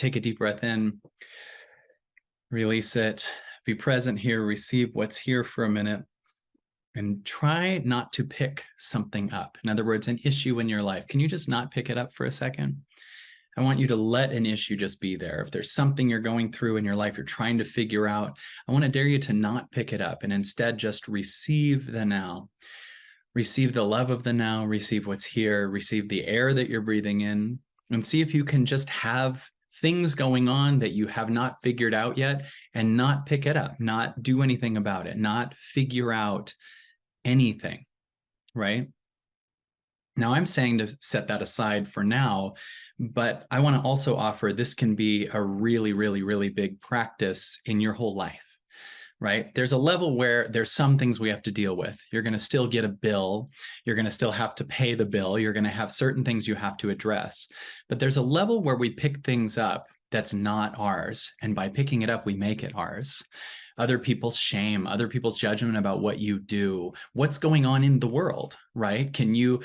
take a deep breath in, release it, be present here, receive what's here for a minute, and try not to pick something up. In other words, an issue in your life. Can you just not pick it up for a second? I want you to let an issue just be there. If there's something you're going through in your life, you're trying to figure out, I want to dare you to not pick it up and instead just receive the now. Receive the love of the now, receive what's here, receive the air that you're breathing in, and see if you can just have things going on that you have not figured out yet and not pick it up, not do anything about it, not figure out anything, right? Now, I'm saying to set that aside for now, but I want to also offer this can be a really, really, really big practice in your whole life, right? There's a level where there's some things we have to deal with. You're going to still get a bill. You're going to still have to pay the bill. You're going to have certain things you have to address. But there's a level where we pick things up that's not ours. And by picking it up, we make it ours. Other people's shame, other people's judgment about what you do, what's going on in the world, right? Can you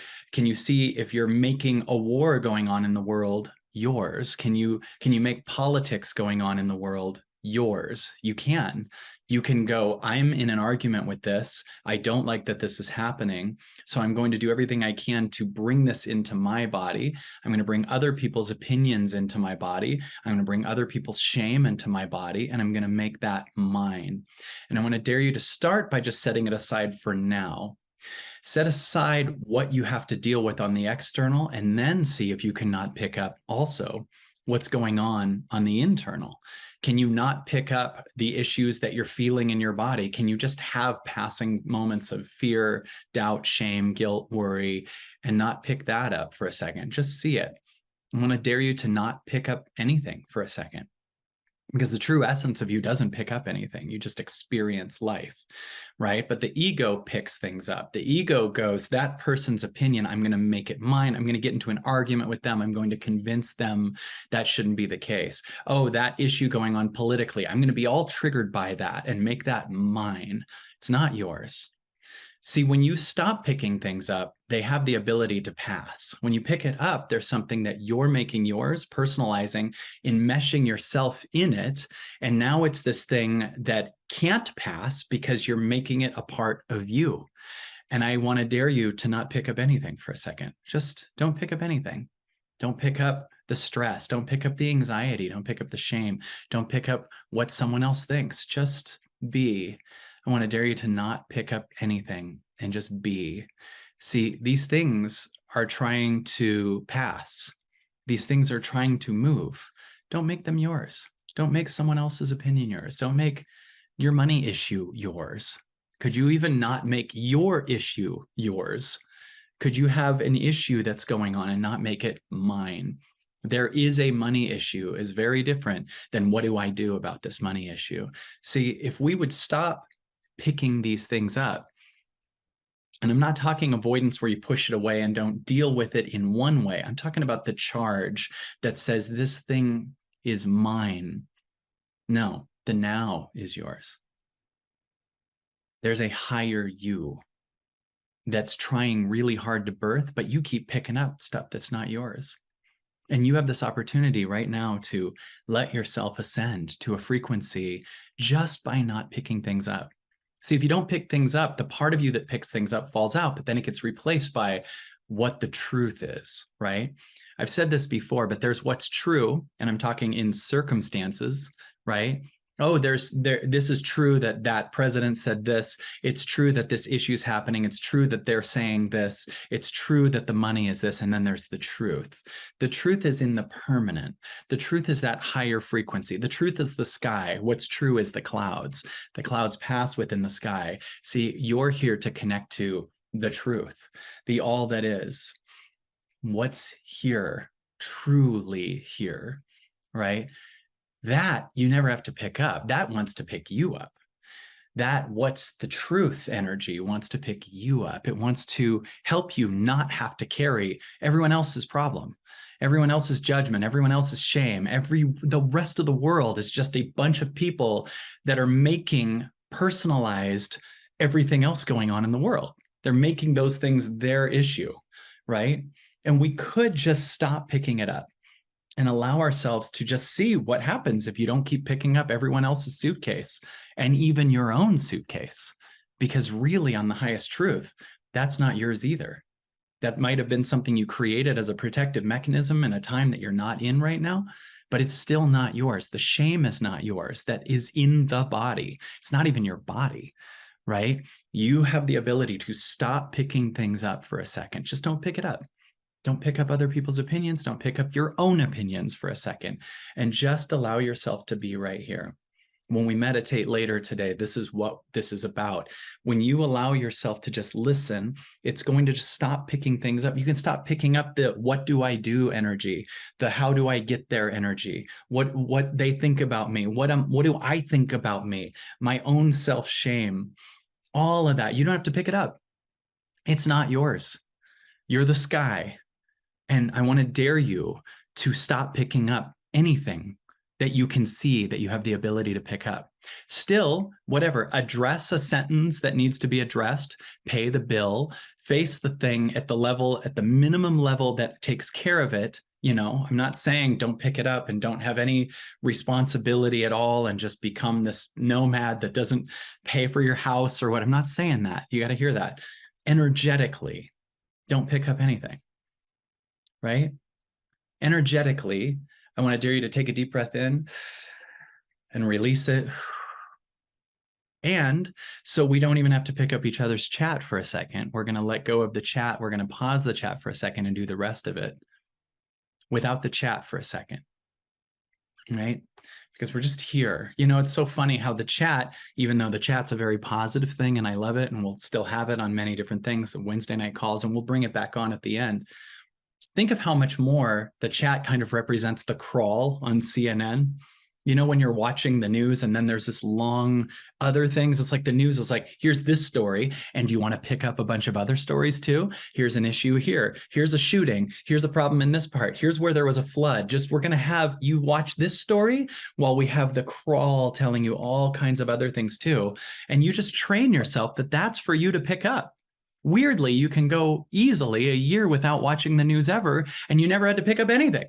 see if you're making a war going on in the world yours? Can you make politics going on in the world yours? You can. You can go, I'm in an argument with this. I don't like that this is happening. So I'm going to do everything I can to bring this into my body. I'm going to bring other people's opinions into my body. I'm going to bring other people's shame into my body, and I'm going to make that mine. And I want to dare you to start by just setting it aside for now. Set aside what you have to deal with on the external, and then see if you cannot pick up also what's going on the internal. Can you not pick up the issues that you're feeling in your body? Can you just have passing moments of fear, doubt, shame, guilt, worry, and not pick that up for a second? Just see it. I want to dare you to not pick up anything for a second, because the true essence of you doesn't pick up anything. You just experience life, right? But the ego picks things up. The ego goes, that person's opinion, I'm going to make it mine. I'm going to get into an argument with them. I'm going to convince them that shouldn't be the case. Oh, that issue going on politically, I'm going to be all triggered by that and make that mine. It's not yours. See, when you stop picking things up, they have the ability to pass. When you pick it up, there's something that you're making yours, personalizing, enmeshing yourself in it. And now it's this thing that can't pass because you're making it a part of you. And I want to dare you to not pick up anything for a second. Just don't pick up anything. Don't pick up the stress. Don't pick up the anxiety. Don't pick up the shame. Don't pick up what someone else thinks. Just be. I want to dare you to not pick up anything and just be. See, these things are trying to pass. These things are trying to move. Don't make them yours. Don't make someone else's opinion yours. Don't make your money issue yours. Could you even not make your issue yours? Could you have an issue that's going on and not make it mine? There is a money issue is very different than what do I do about this money issue? See, if we would stop picking these things up, and I'm not talking avoidance where you push it away and don't deal with it in one way. I'm talking about the charge that says this thing is mine. No, the now is yours. There's a higher you that's trying really hard to birth, but you keep picking up stuff that's not yours. And you have this opportunity right now to let yourself ascend to a frequency just by not picking things up. See, if you don't pick things up, the part of you that picks things up falls out, but then it gets replaced by what the truth is, right? I've said this before, but there's what's true, and I'm talking in circumstances, right? Oh, this is true that that president said this. It's true that this issue is happening. It's true that they're saying this. It's true that the money is this. And then there's the truth. The truth is in the permanent. The truth is that higher frequency. The truth is the sky. What's true is the clouds. The clouds pass within the sky. See, you're here to connect to the truth, the all that is. What's here, truly here, right? That you never have to pick up. That wants to pick you up. That what's the truth energy wants to pick you up. It wants to help you not have to carry everyone else's problem, everyone else's judgment, everyone else's shame. The rest of the world is just a bunch of people that are making personalized everything else going on in the world. They're making those things their issue, right? And we could just stop picking it up and allow ourselves to just see what happens if you don't keep picking up everyone else's suitcase and even your own suitcase. Because really, on the highest truth, that's not yours either. That might have been something you created as a protective mechanism in a time that you're not in right now, but it's still not yours. The shame is not yours. That is in the body. It's not even your body, right? You have the ability to stop picking things up for a second. Just don't pick it up. Don't pick up other people's opinions. Don't pick up your own opinions for a second, and just allow yourself to be right here. When we meditate later today, this is what this is about. When you allow yourself to just listen, it's going to just stop picking things up. You can stop picking up the what do I do energy, the how do I get there energy, what they think about me, what do I think about me, my own self-shame, all of that. You don't have to pick it up. It's not yours. You're the sky. And I want to dare you to stop picking up anything that you can see that you have the ability to pick up. Still, whatever, address a sentence that needs to be addressed, pay the bill, face the thing at the minimum level that takes care of it. You know, I'm not saying don't pick it up and don't have any responsibility at all and just become this nomad that doesn't pay for your house or what. I'm not saying that. You got to hear that. Energetically, don't pick up anything, right? Energetically, I want to dare you to take a deep breath in and release it. And so we don't even have to pick up each other's chat for a second. We're going to let go of the chat. We're going to pause the chat for a second and do the rest of it without the chat for a second, right? Because we're just here. You know, it's so funny how the chat, even though the chat's a very positive thing and I love it, and we'll still have it on many different things, Wednesday night calls, and we'll bring it back on at the end. Think of how much more the chat kind of represents the crawl on CNN. You know, when you're watching the news and then there's this long other things, it's like the news is like, here's this story. And do you want to pick up a bunch of other stories too? Here's an issue here. Here's a shooting. Here's a problem in this part. Here's where there was a flood. Just we're going to have you watch this story while we have the crawl telling you all kinds of other things too. And you just train yourself that that's for you to pick up. Weirdly, you can go easily a year without watching the news ever, and you never had to pick up anything.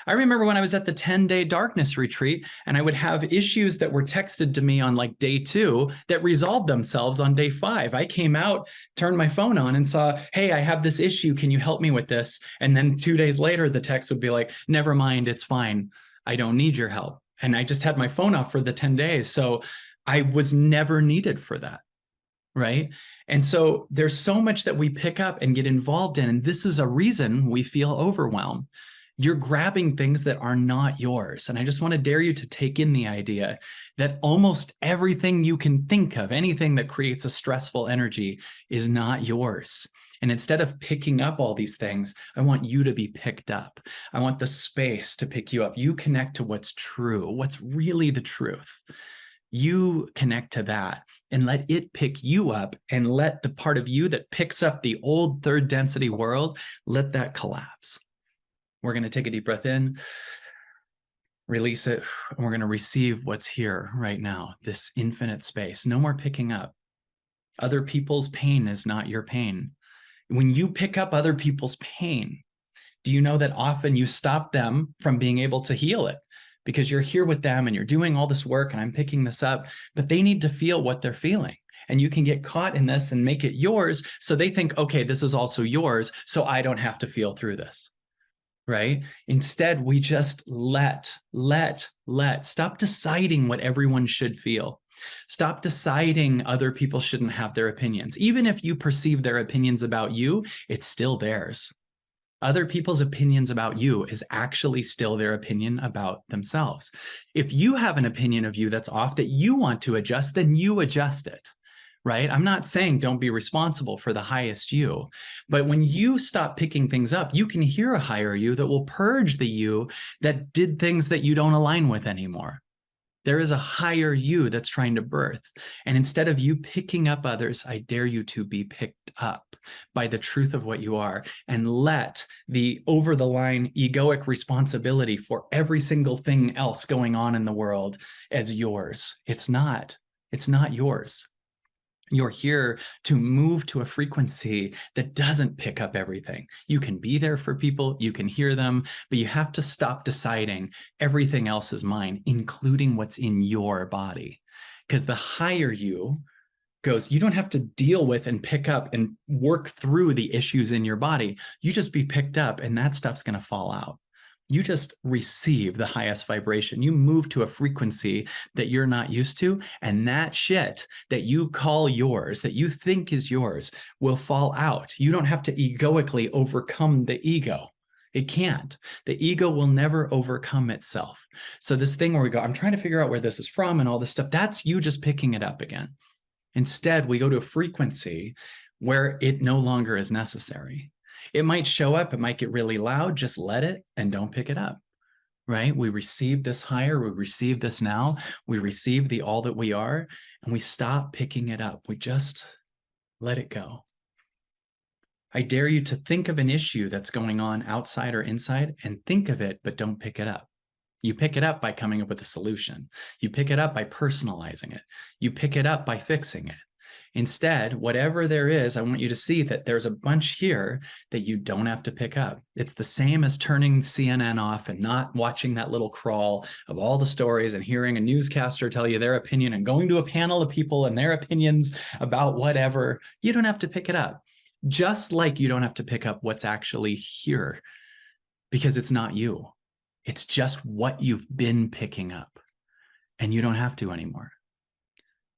I remember when I was at the 10-day darkness retreat, and I would have issues that were texted to me on like day 2 that resolved themselves on day 5. I came out, turned my phone on and saw, hey, I have this issue. Can you help me with this? And then 2 days later, the text would be like, never mind, it's fine. I don't need your help. And I just had my phone off for the 10 days. So I was never needed for that. Right? And so there's so much that we pick up and get involved in. And this is a reason we feel overwhelmed. You're grabbing things that are not yours. And I just want to dare you to take in the idea that almost everything you can think of, anything that creates a stressful energy, is not yours. And instead of picking up all these things, I want you to be picked up. I want the space to pick you up. You connect to what's true, what's really the truth. You connect to that and let it pick you up, and let the part of you that picks up the old third density world, let that collapse. We're going to take a deep breath in, release it, and we're going to receive what's here right now, this infinite space. No more picking up. Other people's pain is not your pain. When you pick up other people's pain, do you know that often you stop them from being able to heal it? Because you're here with them and you're doing all this work and I'm picking this up, but they need to feel what they're feeling. And you can get caught in this and make it yours. So they think, okay, this is also yours, so I don't have to feel through this, right? Instead, we just let. Stop deciding what everyone should feel. Stop deciding other people shouldn't have their opinions. Even if you perceive their opinions about you, it's still theirs. Other people's opinions about you is actually still their opinion about themselves. If you have an opinion of you that's off that you want to adjust, then you adjust it, right? I'm not saying don't be responsible for the highest you, but when you stop picking things up, you can hear a higher you that will purge the you that did things that you don't align with anymore. There is a higher you that's trying to birth. And instead of you picking up others, I dare you to be picked up by the truth of what you are, and let the over the line egoic responsibility for every single thing else going on in the world as yours. It's not yours. You're here to move to a frequency that doesn't pick up everything. You can be there for people, you can hear them, but you have to stop deciding everything else is mine, including what's in your body. Because the higher you goes, you don't have to deal with and pick up and work through the issues in your body. You just be picked up and that stuff's going to fall out. You just receive the highest vibration. You move to a frequency that you're not used to, and that shit that you call yours, that you think is yours, will fall out. You don't have to egoically overcome the ego. It can't. The ego will never overcome itself. So this thing where we go, I'm trying to figure out where this is from and all this stuff, that's you just picking it up again. Instead, we go to a frequency where it no longer is necessary. It might show up, it might get really loud, just let it and don't pick it up, right? We receive this higher, we receive this now, we receive the all that we are, and we stop picking it up. We just let it go. I dare you to think of an issue that's going on outside or inside and think of it, but don't pick it up. You pick it up by coming up with a solution. You pick it up by personalizing it. You pick it up by fixing it. Instead, whatever there is, I want you to see that there's a bunch here that you don't have to pick up. It's the same as turning CNN off and not watching that little crawl of all the stories and hearing a newscaster tell you their opinion and going to a panel of people and their opinions about whatever. You don't have to pick it up. Just like you don't have to pick up what's actually here, because it's not you. It's just what you've been picking up, and you don't have to anymore.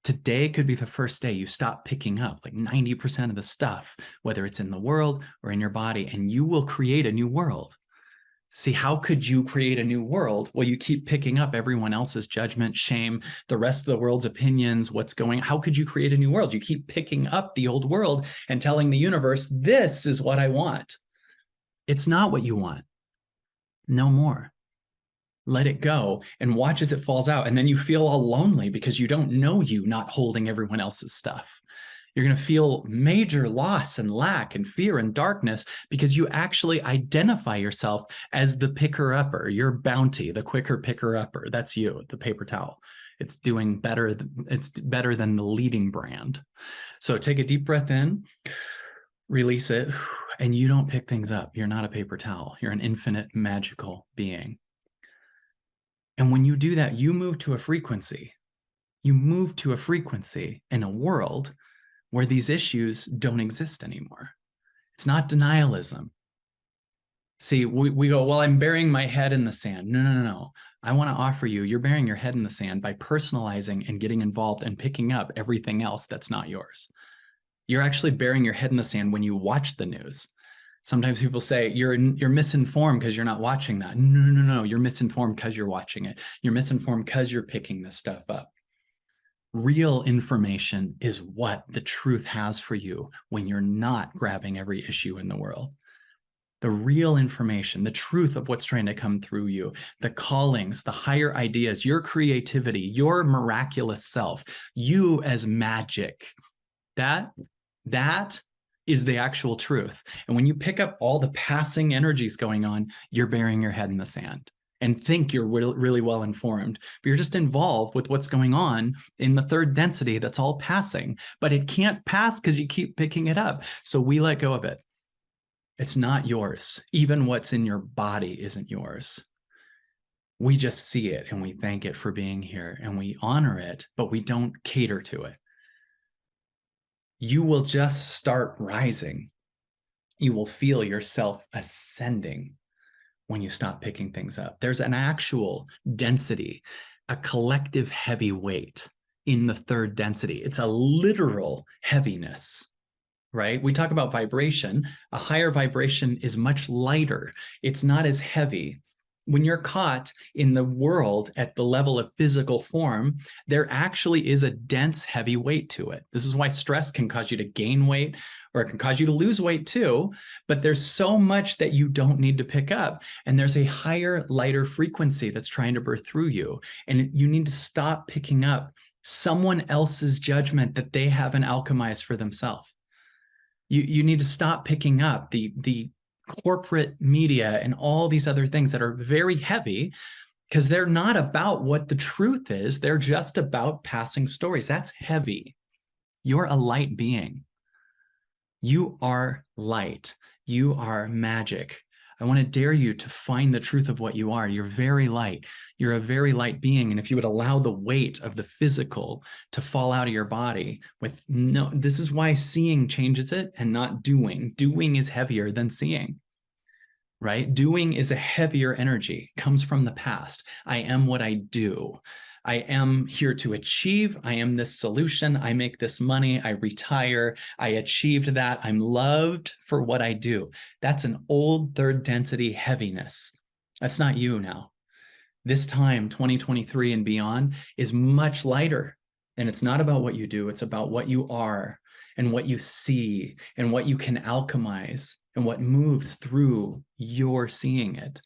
Today could be the first day you stop picking up like 90% of the stuff, whether it's in the world or in your body, and you will create a new world. See, how could you create a new world? Well, you keep picking up everyone else's judgment, shame, the rest of the world's opinions, what's going on. How could you create a new world? You keep picking up the old world and telling the universe, this is what I want. It's not what you want. No more. Let it go and watch as it falls out. And then you feel all lonely because you don't know you not holding everyone else's stuff. You're going to feel major loss and lack and fear and darkness because you actually identify yourself as the picker-upper, your bounty, the quicker picker-upper. That's you, the paper towel. It's doing better. It's better than the leading brand. So take a deep breath in, release it, and you don't pick things up. You're not a paper towel. You're an infinite magical being. And when you do that, you move to a frequency. You move to a frequency in a world where these issues don't exist anymore. It's not denialism. See, we go, well, I'm burying my head in the sand. No. I want to offer you, you're burying your head in the sand by personalizing and getting involved and picking up everything else that's not yours. You're actually burying your head in the sand when you watch the news. Sometimes people say you're misinformed because you're not watching that. No. You're misinformed because you're watching it. You're misinformed because you're picking this stuff up. Real information is what the truth has for you when you're not grabbing every issue in the world. The real information, the truth of what's trying to come through you, the callings, the higher ideas, your creativity, your miraculous self, you as magic, that is the actual truth. And when you pick up all the passing energies going on, you're burying your head in the sand and think you're really well informed, but you're just involved with what's going on in the third density that's all passing, but it can't pass because you keep picking it up. So we let go of it. It's not yours. Even what's in your body isn't yours. We just see it and we thank it for being here and we honor it, but we don't cater to it. You will just start rising. You will feel yourself ascending when you stop picking things up. There's an actual density, a collective heavy weight in the third density. It's a literal heaviness, right? We talk about vibration. A higher vibration is much lighter. It's not as heavy. When you're caught in the world at the level of physical form, there actually is a dense, heavy weight to it. This is why stress can cause you to gain weight, or it can cause you to lose weight too. But there's so much that you don't need to pick up. And there's a higher, lighter frequency that's trying to birth through you. And you need to stop picking up someone else's judgment that they haven't alchemized for themselves. You need to stop picking up the corporate media and all these other things that are very heavy because they're not about what the truth is. They're just about passing stories. That's heavy. You're a light being. You are light. You are magic. I want to dare you to find the truth of what you are. You're very light. You're a very light being. And if you would allow the weight of the physical to fall out of your body with no, this is why seeing changes it and not doing. Doing is heavier than seeing, right? Doing is a heavier energy, comes from the past. I am what I do. I am here to achieve. I am this solution. I make this money. I retire. I achieved that. I'm loved for what I do. That's an old third density heaviness. That's not you now. This time, 2023 and beyond, is much lighter. And it's not about what you do. It's about what you are and what you see and what you can alchemize and what moves through your seeing it.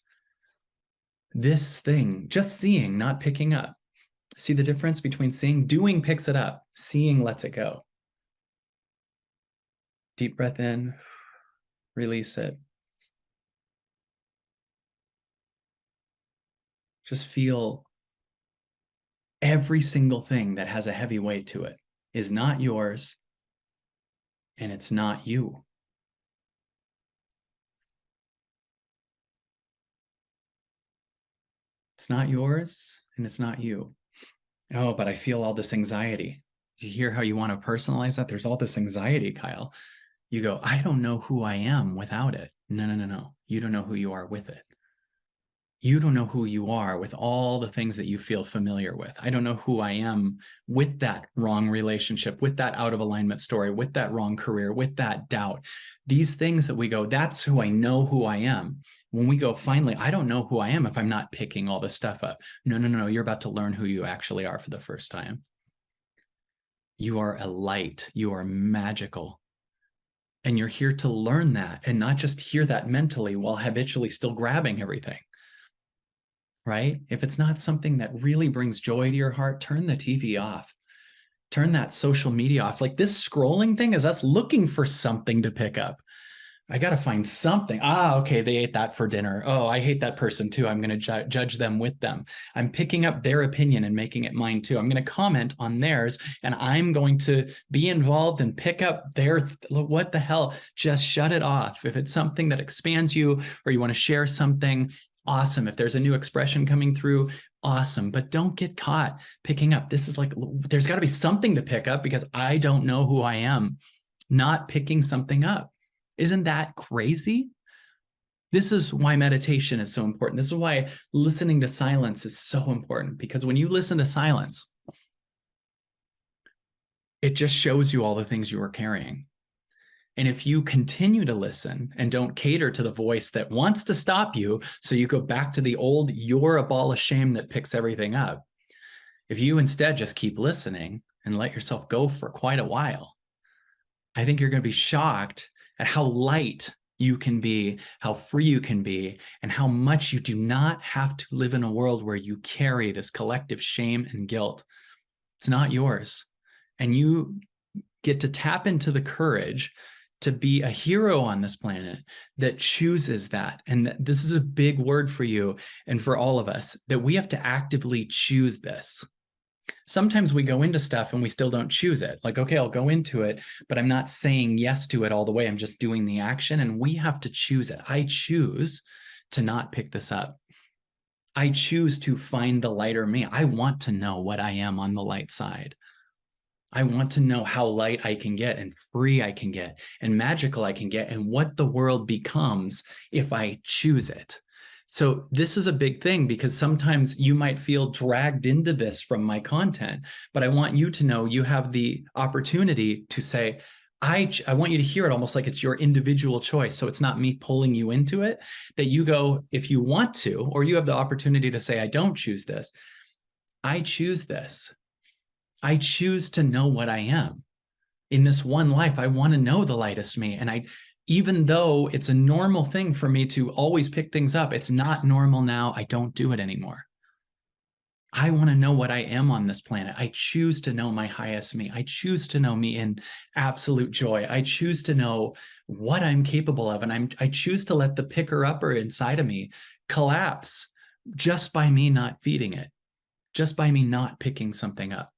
This thing, just seeing, not picking up. See the difference between seeing? Doing picks it up. Seeing lets it go. Deep breath in, release it. Just feel every single thing that has a heavy weight to it is not yours, and it's not you. It's not yours, and it's not you. Oh, but I feel all this anxiety. Do you hear how you want to personalize that? There's all this anxiety, Kyle. You go, I don't know who I am without it. No, no, no, no. You don't know who you are with it. You don't know who you are with all the things that you feel familiar with. I don't know who I am with that wrong relationship, with that out of alignment story, with that wrong career, with that doubt. These things that we go, that's who I know who I am. When we go, finally, I don't know who I am if I'm not picking all this stuff up. No, no, no, no. You're about to learn who you actually are for the first time. You are a light. You are magical. And you're here to learn that and not just hear that mentally while habitually still grabbing everything. Right? If it's not something that really brings joy to your heart, turn the TV off. Turn that social media off. Like this scrolling thing is us looking for something to pick up. I got to find something. Okay, they ate that for dinner. Oh, I hate that person too. I'm going to judge them with them. I'm picking up their opinion and making it mine too. I'm going to comment on theirs and I'm going to be involved and pick up their, what the hell? Just shut it off. If it's something that expands you or you want to share something, awesome. If there's a new expression coming through, awesome. But don't get caught picking up. This is like, there's got to be something to pick up because I don't know who I am, not picking something up. Isn't that crazy? This is why meditation is so important. This is why listening to silence is so important, because when you listen to silence, it just shows you all the things you are carrying. And if you continue to listen and don't cater to the voice that wants to stop you, so you go back to the old, you're a ball of shame that picks everything up. If you instead just keep listening and let yourself go for quite a while, I think you're going to be shocked at how light you can be, how free you can be, and how much you do not have to live in a world where you carry this collective shame and guilt. It's not yours. And you get to tap into the courage to be a hero on this planet that chooses that. And this is a big word for you and for all of us, that we have to actively choose this. Sometimes we go into stuff and we still don't choose it. Like, okay, I'll go into it, but I'm not saying yes to it all the way. I'm just doing the action, and we have to choose it. I choose to not pick this up. I choose to find the lighter me. I want to know what I am on the light side. I want to know how light I can get and free I can get and magical I can get and what the world becomes if I choose it. So this is a big thing, because sometimes you might feel dragged into this from my content, but I want you to know you have the opportunity to say, I want you to hear it almost like it's your individual choice. So it's not me pulling you into it, that you go, if you want to, or you have the opportunity to say, I don't choose this. I choose this. I choose to know what I am. In this one life, I want to know the lightest me. And even though it's a normal thing for me to always pick things up, it's not normal now. I don't do it anymore. I want to know what I am on this planet. I choose to know my highest me. I choose to know me in absolute joy. I choose to know what I'm capable of. And I choose to let the picker-upper inside of me collapse just by me not feeding it, just by me not picking something up.